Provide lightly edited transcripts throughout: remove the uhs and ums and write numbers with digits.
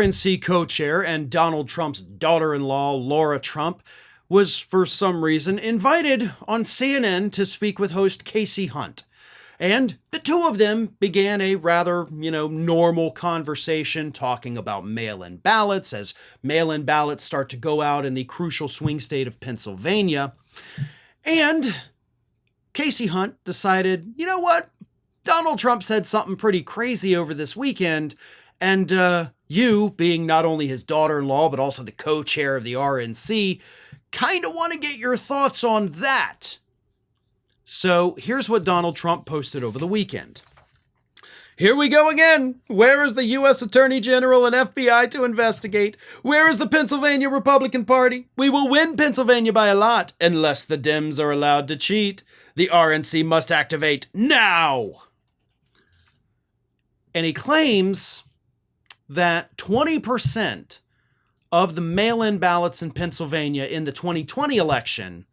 RNC co-chair and Donald Trump's daughter-in-law, Lara Trump, was for some reason invited on CNN to speak with host Kasie Hunt. And the two of them began a rather, normal conversation talking about mail-in ballots as mail-in ballots start to go out in the crucial swing state of Pennsylvania. And Kasie Hunt decided, you know what? Donald Trump said something pretty crazy over this weekend, and you, being not only his daughter-in-law, but also the co-chair of the RNC, kind of want to get your thoughts on that. So here's what Donald Trump posted over the weekend. Here we go again. Where is the U.S. Attorney General and FBI to investigate? Where is the Pennsylvania Republican Party? We will win Pennsylvania by a lot, unless the Dems are allowed to cheat. The RNC must activate now. And he claims that 20% of the mail-in ballots in Pennsylvania in the 2020 election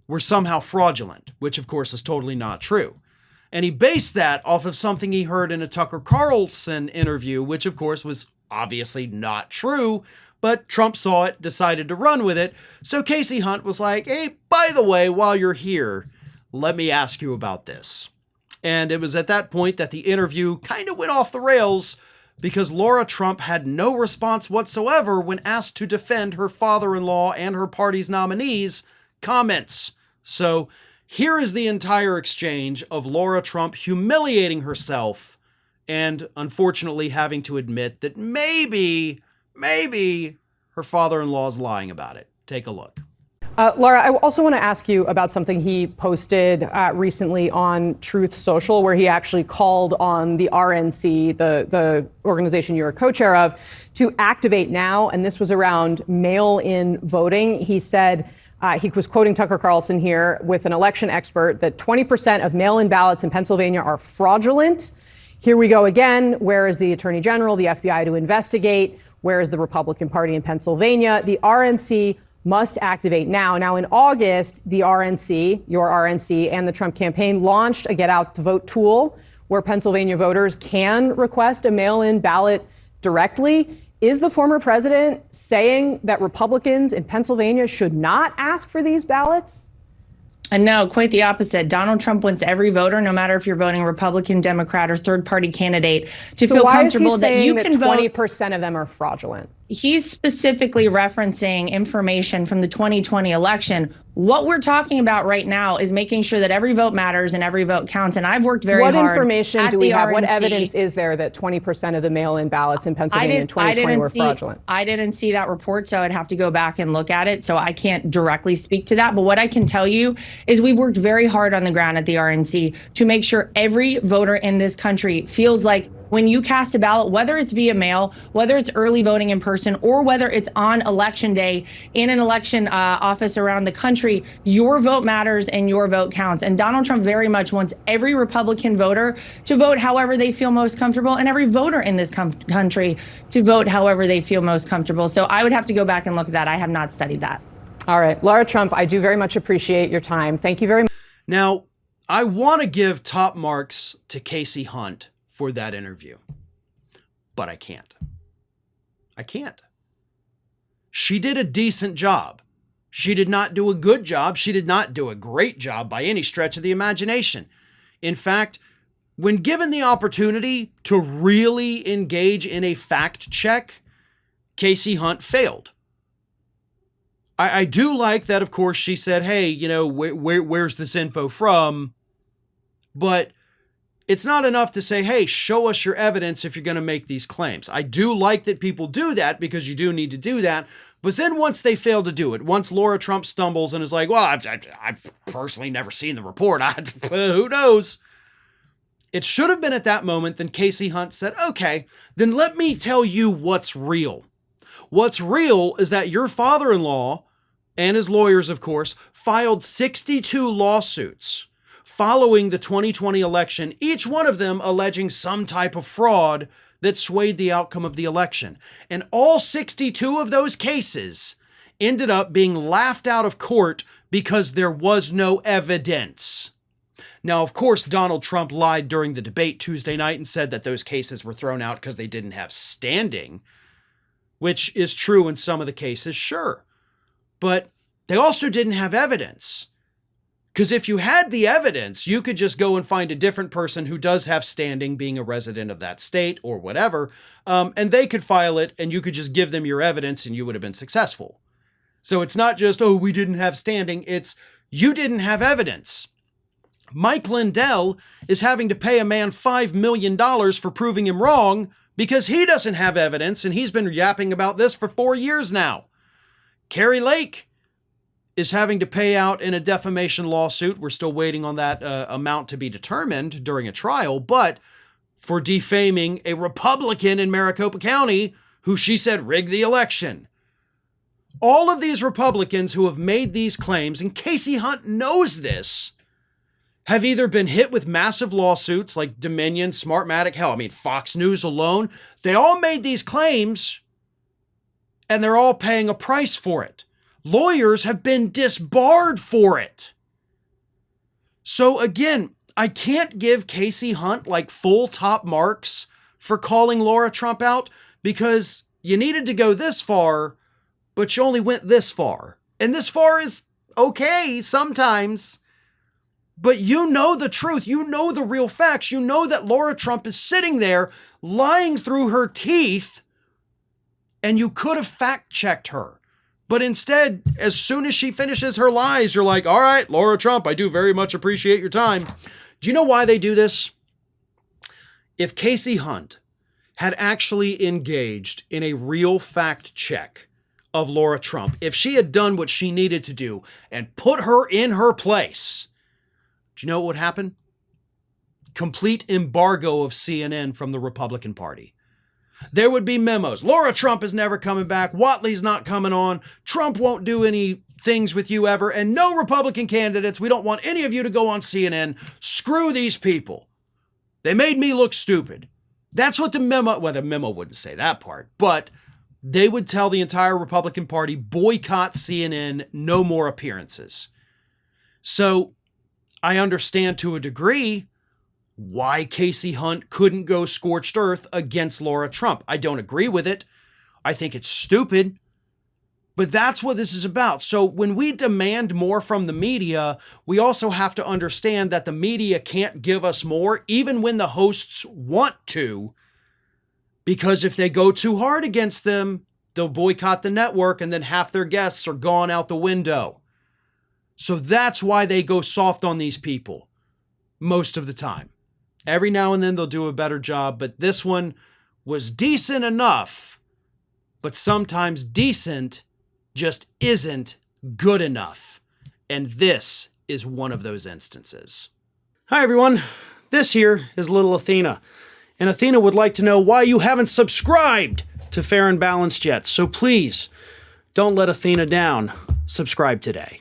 were somehow fraudulent, which of course is totally not true. And he based that off of something he heard in a Tucker Carlson interview, which of course was obviously not true, but Trump saw it, decided to run with it. So Kasie Hunt was like, hey, by the way, while you're here, let me ask you about this. And it was at that point that the interview kind of went off the rails because Lara Trump had no response whatsoever when asked to defend her father-in-law and her party's nominees' comments. So here is the entire exchange of Lara Trump humiliating herself and unfortunately having to admit that maybe her father-in-law is lying about it. Take a look. Lara, I also want to ask you about something he posted recently on Truth Social, where he actually called on the RNC, the organization you're a co-chair of, to activate now. And this was around mail-in voting. He said, he was quoting Tucker Carlson here with an election expert, that 20% of mail-in ballots in Pennsylvania are fraudulent. Here we go again. Where is the Attorney General, the FBI to investigate? Where is the Republican Party in Pennsylvania? The RNC must activate now. Now, in August, the RNC, your RNC, and the Trump campaign launched a Get Out to Vote tool where Pennsylvania voters can request a mail-in ballot directly. Is the former president saying that Republicans in Pennsylvania should not ask for these ballots? And no, quite the opposite. Donald Trump wants every voter, no matter if you're voting Republican, Democrat, or third-party candidate, to feel comfortable that you can vote. 20% of them are fraudulent? He's specifically referencing information from the 2020 election. What we're talking about right now is making sure that every vote matters and every vote counts. And I've worked very hard. What information do we have? RNC. What evidence is there that 20% of the mail-in ballots in Pennsylvania in 2020 were fraudulent? I didn't see that report, so I'd have to go back and look at it. So I can't directly speak to that. But what I can tell you is we've worked very hard on the ground at the RNC to make sure every voter in this country feels like when you cast a ballot, whether it's via mail, whether it's early voting in person, or whether it's on election day in an election office around the country, your vote matters and your vote counts. And Donald Trump very much wants every Republican voter to vote however they feel most comfortable, and every voter in this country to vote however they feel most comfortable. So I would have to go back and look at that. I have not studied that. All right. Lara Trump, I do very much appreciate your time. Thank you very much. Now, I want to give top marks to Kasie Hunt for that interview, but I can't. She did a decent job. She did not do a good job. She did not do a great job by any stretch of the imagination. In fact, when given the opportunity to really engage in a fact check, Kasie Hunt failed. I do like that, of course, she said, hey, where's this info from? But it's not enough to say, hey, show us your evidence if you're going to make these claims. I do like that people do that because you do need to do that. But then once they fail to do it, once Lara Trump stumbles and is like, well, I've personally never seen the report. Who knows? It should have been at that moment then Kasie Hunt said, okay, then let me tell you what's real. What's real is that your father-in-law and his lawyers, of course, filed 62 lawsuits following the 2020 election, each one of them alleging some type of fraud that swayed the outcome of the election. And all 62 of those cases ended up being laughed out of court because there was no evidence. Now, of course, Donald Trump lied during the debate Tuesday night and said that those cases were thrown out because they didn't have standing. which is true in some of the cases, sure. But they also didn't have evidence. Because if you had the evidence, you could just go and find a different person who does have standing, being a resident of that state or whatever, and they could file it, and you could just give them your evidence and you would have been successful. So it's not just, oh, we didn't have standing. It's you didn't have evidence. Mike Lindell is having to pay a man $5 million for proving him wrong because he doesn't have evidence, and he's been yapping about this for 4 years now. Carrie Lake is having to pay out in a defamation lawsuit. We're still waiting on that amount to be determined during a trial, but for defaming a Republican in Maricopa County who she said rigged the election. All of these Republicans who have made these claims, and Kasie Hunt knows this, have either been hit with massive lawsuits like Dominion, Smartmatic, hell, I mean, Fox News alone. They all made these claims, and they're all paying a price for it. Lawyers have been disbarred for it. So again, I can't give Kasie Hunt like full top marks for calling Lara Trump out because you needed to go this far, but you only went this far. And this far is okay sometimes. But you know the truth. You know the real facts. You know that Lara Trump is sitting there lying through her teeth, and you could have fact-checked her. But instead, as soon as she finishes her lies, you're like, all right, Lara Trump, I do very much appreciate your time. Do you know why they do this? If Kasie Hunt had actually engaged in a real fact check of Lara Trump, if she had done what she needed to do and put her in her place, do you know what would happen? Complete embargo of CNN from the Republican Party. There would be memos. Lara Trump is never coming back. Whatley's not coming on. Trump won't do any things with you ever. And no Republican candidates. We don't want any of you to go on CNN. Screw these people. They made me look stupid. That's what the memo, well, the memo wouldn't say that part, but they would tell the entire Republican Party, boycott CNN, no more appearances. So I understand to a degree why Kasie Hunt couldn't go scorched earth against Lara Trump. I don't agree with it. I think it's stupid. But that's what this is about. So when we demand more from the media, we also have to understand that the media can't give us more, even when the hosts want to, because if they go too hard against them, they'll boycott the network and then half their guests are gone out the window. So that's why they go soft on these people most of the time. Every now and then they'll do a better job, but this one was decent enough, but sometimes decent just isn't good enough. And this is one of those instances. Hi, everyone. This here is little Athena. And Athena would like to know why you haven't subscribed to Fair and Balanced yet. So please, don't let Athena down. Subscribe today.